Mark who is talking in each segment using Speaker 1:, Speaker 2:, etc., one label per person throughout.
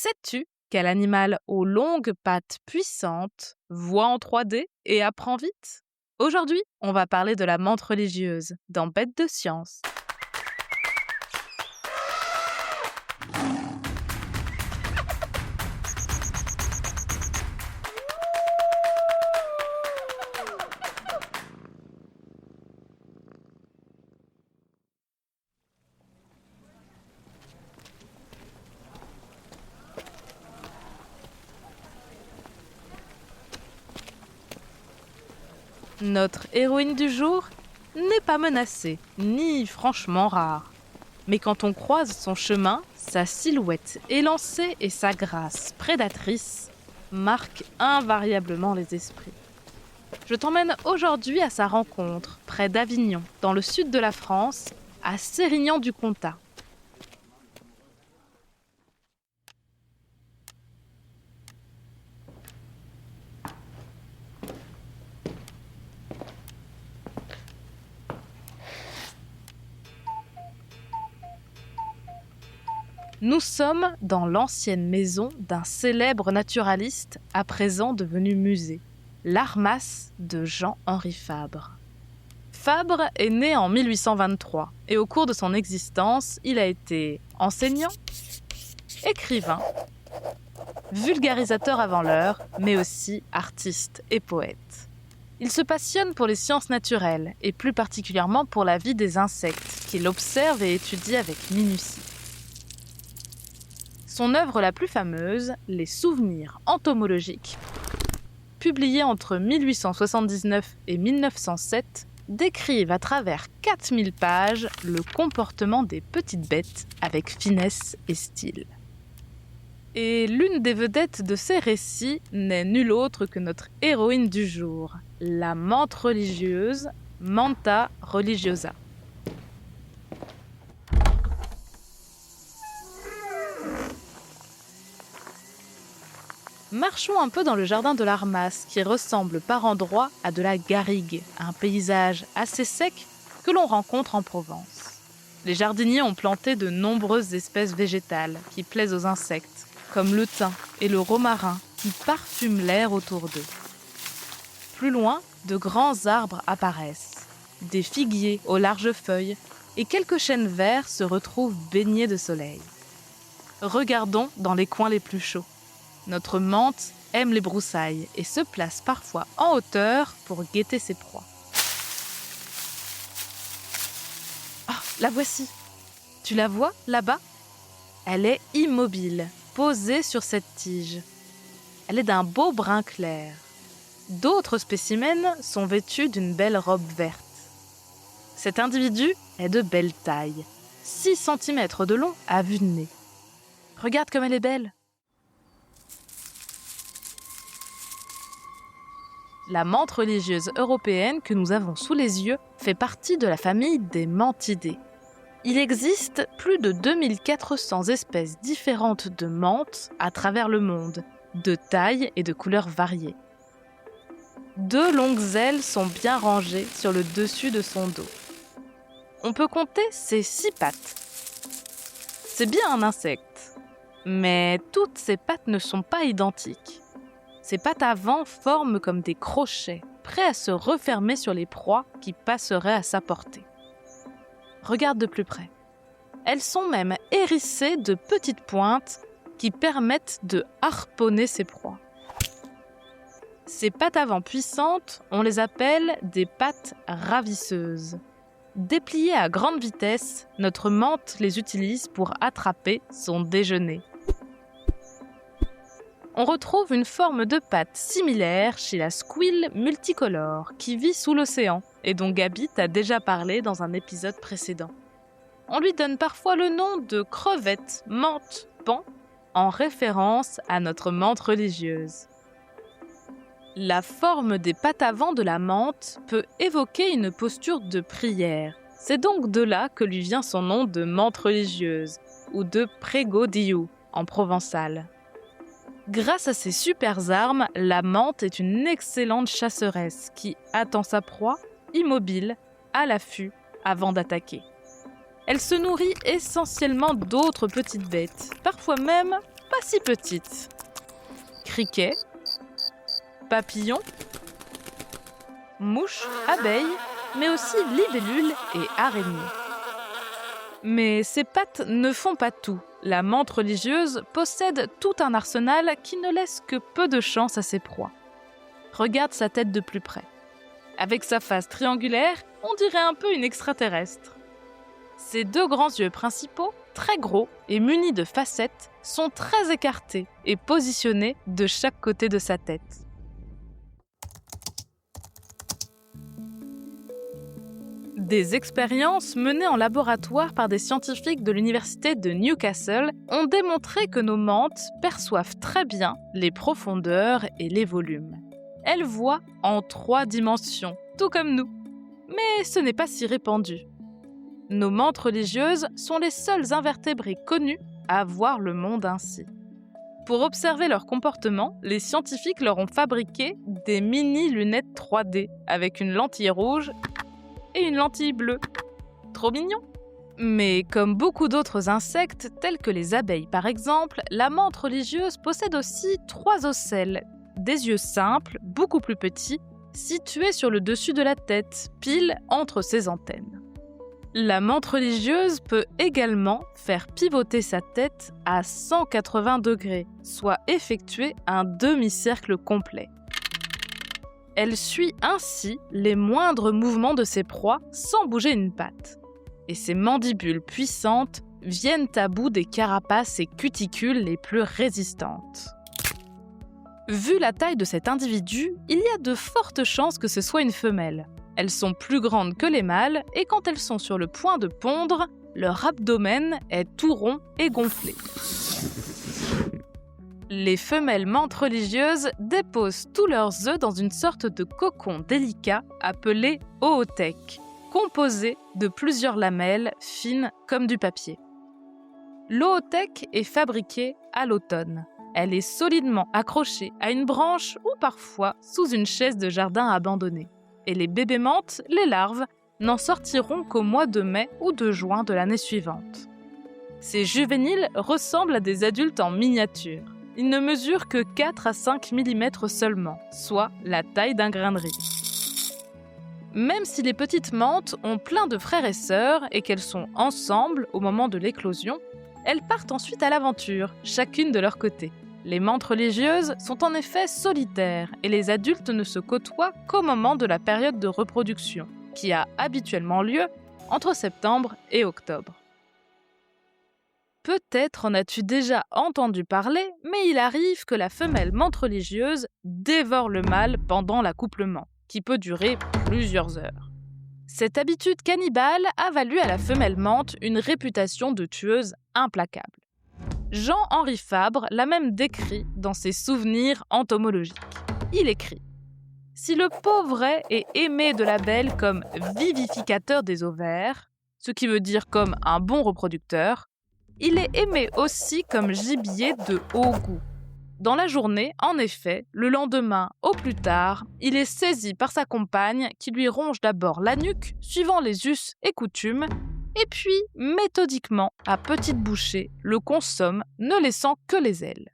Speaker 1: Sais-tu quel animal aux longues pattes puissantes voit en 3D et apprend vite? Aujourd'hui, on va parler de la menthe religieuse dans Bête de science. Notre héroïne du jour n'est pas menacée, ni franchement rare. Mais quand on croise son chemin, sa silhouette élancée et sa grâce prédatrice marquent invariablement les esprits. Je t'emmène aujourd'hui à sa rencontre, près d'Avignon, dans le sud de la France, à Sérignan-du-Comtat. Nous sommes dans l'ancienne maison d'un célèbre naturaliste à présent devenu musée, l'Armas de Jean-Henri Fabre. Fabre est né en 1823 et au cours de son existence, il a été enseignant, écrivain, vulgarisateur avant l'heure, mais aussi artiste et poète. Il se passionne pour les sciences naturelles et plus particulièrement pour la vie des insectes qu'il observe et étudie avec minutie. Son œuvre la plus fameuse, Les Souvenirs entomologiques, publiée entre 1879 et 1907, décrivent à travers 4000 pages le comportement des petites bêtes avec finesse et style. Et l'une des vedettes de ces récits n'est nulle autre que notre héroïne du jour, la menthe religieuse, Manta religiosa. Marchons un peu dans le jardin de l'Armas, qui ressemble par endroits à de la garrigue, un paysage assez sec que l'on rencontre en Provence. Les jardiniers ont planté de nombreuses espèces végétales qui plaisent aux insectes, comme le thym et le romarin qui parfument l'air autour d'eux. Plus loin, de grands arbres apparaissent, des figuiers aux larges feuilles et quelques chênes verts se retrouvent baignés de soleil. Regardons dans les coins les plus chauds. Notre menthe aime les broussailles et se place parfois en hauteur pour guetter ses proies. Ah, la voici. Tu la vois là-bas? Elle est immobile, posée sur cette tige. Elle est d'un beau brun clair. D'autres spécimens sont vêtus d'une belle robe verte. Cet individu est de belle taille, 6 cm de long à vue de nez. Regarde comme elle est belle. La menthe religieuse européenne que nous avons sous les yeux fait partie de la famille des manthidés. Il existe plus de 2400 espèces différentes de menthe à travers le monde, de tailles et de couleurs variées. 2 longues ailes sont bien rangées sur le dessus de son dos. On peut compter ses 6 pattes. C'est bien un insecte, mais toutes ses pattes ne sont pas identiques. Ses pattes avant forment comme des crochets, prêts à se refermer sur les proies qui passeraient à sa portée. Regarde de plus près. Elles sont même hérissées de petites pointes qui permettent de harponner ses proies. Ces pattes avant puissantes, on les appelle des pattes ravisseuses. Dépliées à grande vitesse, notre menthe les utilise pour attraper son déjeuner. On retrouve une forme de patte similaire chez la squille multicolore qui vit sous l'océan et dont Gabi t'a déjà parlé dans un épisode précédent. On lui donne parfois le nom de crevette menthe pan en référence à notre menthe religieuse. La forme des pattes avant de la menthe peut évoquer une posture de prière. C'est donc de là que lui vient son nom de menthe religieuse ou de prego Diu en provençal. Grâce à ses super armes, la menthe est une excellente chasseresse qui attend sa proie, immobile, à l'affût, avant d'attaquer. Elle se nourrit essentiellement d'autres petites bêtes, parfois même pas si petites. Criquets, papillons, mouches, abeilles, mais aussi libellules et araignées. Mais ces pattes ne font pas tout. La menthe religieuse possède tout un arsenal qui ne laisse que peu de chance à ses proies. Regarde sa tête de plus près. Avec sa face triangulaire, on dirait un peu une extraterrestre. Ses deux grands yeux principaux, très gros et munis de facettes, sont très écartés et positionnés de chaque côté de sa tête. Des expériences menées en laboratoire par des scientifiques de l'université de Newcastle ont démontré que nos menthes perçoivent très bien les profondeurs et les volumes. Elles voient en 3 dimensions, tout comme nous. Mais ce n'est pas si répandu. Nos menthes religieuses sont les seuls invertébrés connus à voir le monde ainsi. Pour observer leur comportement, les scientifiques leur ont fabriqué des mini-lunettes 3D avec une lentille rouge et une lentille bleue. Trop mignon! Mais comme beaucoup d'autres insectes, tels que les abeilles par exemple, la menthe religieuse possède aussi 3 ocelles, des yeux simples, beaucoup plus petits, situés sur le dessus de la tête, pile entre ses antennes. La menthe religieuse peut également faire pivoter sa tête à 180 degrés, soit effectuer un demi-cercle complet. Elle suit ainsi les moindres mouvements de ses proies sans bouger une patte. Et ses mandibules puissantes viennent à bout des carapaces et cuticules les plus résistantes. Vu la taille de cet individu, il y a de fortes chances que ce soit une femelle. Elles sont plus grandes que les mâles et quand elles sont sur le point de pondre, leur abdomen est tout rond et gonflé. Les femelles menthes religieuses déposent tous leurs œufs dans une sorte de cocon délicat appelé oothèque, composé de plusieurs lamelles fines comme du papier. L'oothèque est fabriquée à l'automne. Elle est solidement accrochée à une branche ou parfois sous une chaise de jardin abandonnée. Et les bébés menthes, les larves, n'en sortiront qu'au mois de mai ou de juin de l'année suivante. Ces juvéniles ressemblent à des adultes en miniature. Ils ne mesurent que 4 à 5 mm seulement, soit la taille d'un grain de riz. Même si les petites menthes ont plein de frères et sœurs et qu'elles sont ensemble au moment de l'éclosion, elles partent ensuite à l'aventure, chacune de leur côté. Les menthes religieuses sont en effet solitaires et les adultes ne se côtoient qu'au moment de la période de reproduction, qui a habituellement lieu entre septembre et octobre. Peut-être en as-tu déjà entendu parler, mais il arrive que la femelle menthe religieuse dévore le mâle pendant l'accouplement, qui peut durer plusieurs heures. Cette habitude cannibale a valu à la femelle menthe une réputation de tueuse implacable. Jean-Henri Fabre l'a même décrit dans ses souvenirs entomologiques. Il écrit « Si le pauvret est aimé de la belle comme vivificateur des ovaires, ce qui veut dire comme un bon reproducteur, il est aimé aussi comme gibier de haut goût. Dans la journée, en effet, le lendemain au plus tard, il est saisi par sa compagne qui lui ronge d'abord la nuque, suivant les us et coutumes, et puis, méthodiquement, à petites bouchées, le consomme, ne laissant que les ailes.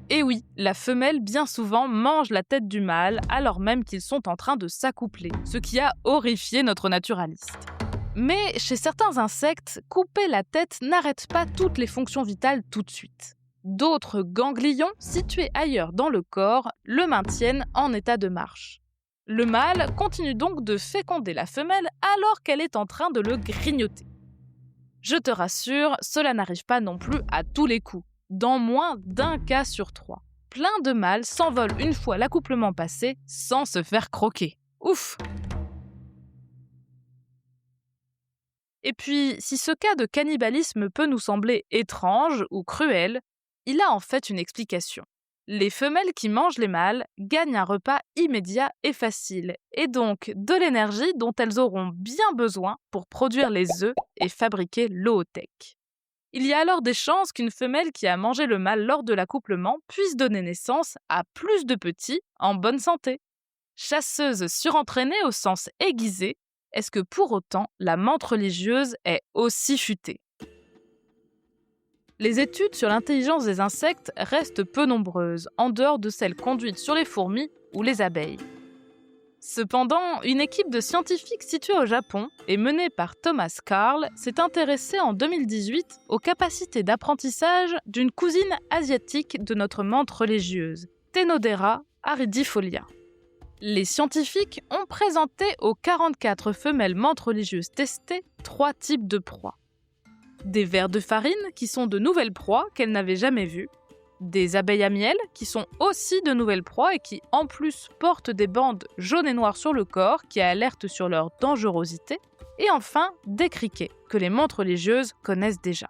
Speaker 1: Et oui, la femelle bien souvent mange la tête du mâle alors même qu'ils sont en train de s'accoupler, ce qui a horrifié notre naturaliste. Mais chez certains insectes, couper la tête n'arrête pas toutes les fonctions vitales tout de suite. D'autres ganglions, situés ailleurs dans le corps, le maintiennent en état de marche. Le mâle continue donc de féconder la femelle alors qu'elle est en train de le grignoter. Je te rassure, cela n'arrive pas non plus à tous les coups, dans moins d'un cas sur 3. Plein de mâles s'envolent une fois l'accouplement passé sans se faire croquer. Ouf! Et puis, si ce cas de cannibalisme peut nous sembler étrange ou cruel, il a en fait une explication. Les femelles qui mangent les mâles gagnent un repas immédiat et facile, et donc de l'énergie dont elles auront bien besoin pour produire les œufs et fabriquer l'oothèque. Il y a alors des chances qu'une femelle qui a mangé le mâle lors de l'accouplement puisse donner naissance à plus de petits en bonne santé. Chasseuse surentraînée au sens aiguisé, est-ce que pour autant la menthe religieuse est aussi futée ? Les études sur l'intelligence des insectes restent peu nombreuses, en dehors de celles conduites sur les fourmis ou les abeilles. Cependant, une équipe de scientifiques située au Japon et menée par Thomas Carl s'est intéressée en 2018 aux capacités d'apprentissage d'une cousine asiatique de notre menthe religieuse, Tenodera aridifolia. Les scientifiques ont présenté aux 44 femelles menthes religieuses testées 3 types de proies. Des vers de farine, qui sont de nouvelles proies qu'elles n'avaient jamais vues, des abeilles à miel, qui sont aussi de nouvelles proies et qui, en plus, portent des bandes jaunes et noires sur le corps qui alertent sur leur dangerosité, et enfin, des criquets, que les menthes religieuses connaissent déjà.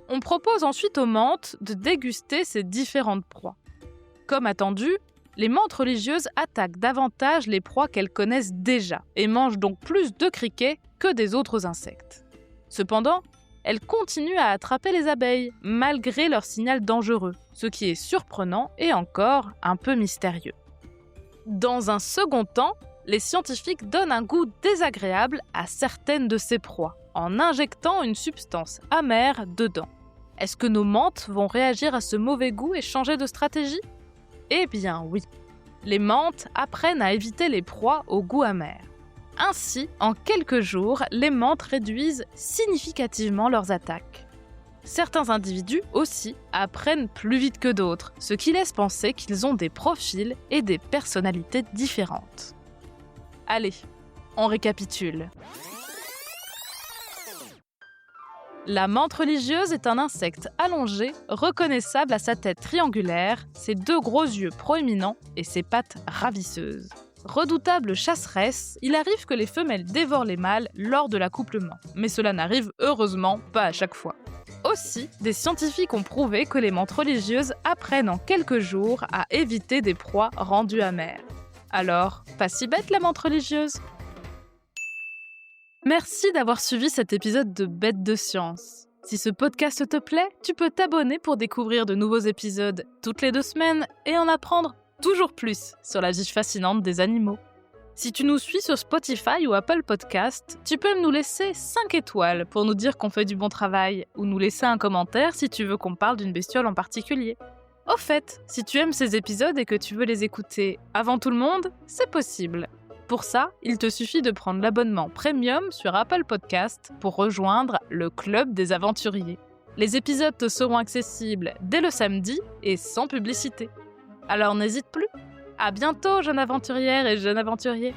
Speaker 1: On propose ensuite aux menthes de déguster ces différentes proies. Comme attendu, les menthes religieuses attaquent davantage les proies qu'elles connaissent déjà, et mangent donc plus de criquets que des autres insectes. Cependant, elles continuent à attraper les abeilles, malgré leur signal dangereux, ce qui est surprenant et encore un peu mystérieux. Dans un second temps, les scientifiques donnent un goût désagréable à certaines de ces proies, en injectant une substance amère dedans. Est-ce que nos menthes vont réagir à ce mauvais goût et changer de stratégie ? Eh bien oui. Les menthes apprennent à éviter les proies au goût amer. Ainsi, en quelques jours, les menthes réduisent significativement leurs attaques. Certains individus aussi apprennent plus vite que d'autres, ce qui laisse penser qu'ils ont des profils et des personnalités différentes. Allez, on récapitule. La menthe religieuse est un insecte allongé, reconnaissable à sa tête triangulaire, ses 2 gros yeux proéminents et ses pattes ravisseuses. Redoutable chasseresse, il arrive que les femelles dévorent les mâles lors de l'accouplement, mais cela n'arrive heureusement pas à chaque fois. Aussi, des scientifiques ont prouvé que les menthes religieuses apprennent en quelques jours à éviter des proies rendues amères. Alors, pas si bête la menthe religieuse ? Merci d'avoir suivi cet épisode de Bêtes de science. Si ce podcast te plaît, tu peux t'abonner pour découvrir de nouveaux épisodes toutes les 2 semaines et en apprendre toujours plus sur la vie fascinante des animaux. Si tu nous suis sur Spotify ou Apple Podcast, tu peux nous laisser 5 étoiles pour nous dire qu'on fait du bon travail ou nous laisser un commentaire si tu veux qu'on parle d'une bestiole en particulier. Au fait, si tu aimes ces épisodes et que tu veux les écouter avant tout le monde, c'est possible. Pour ça, il te suffit de prendre l'abonnement Premium sur Apple Podcast pour rejoindre le club des aventuriers. Les épisodes te seront accessibles dès le samedi et sans publicité. Alors n'hésite plus. À bientôt, jeune aventurière et jeune aventurier.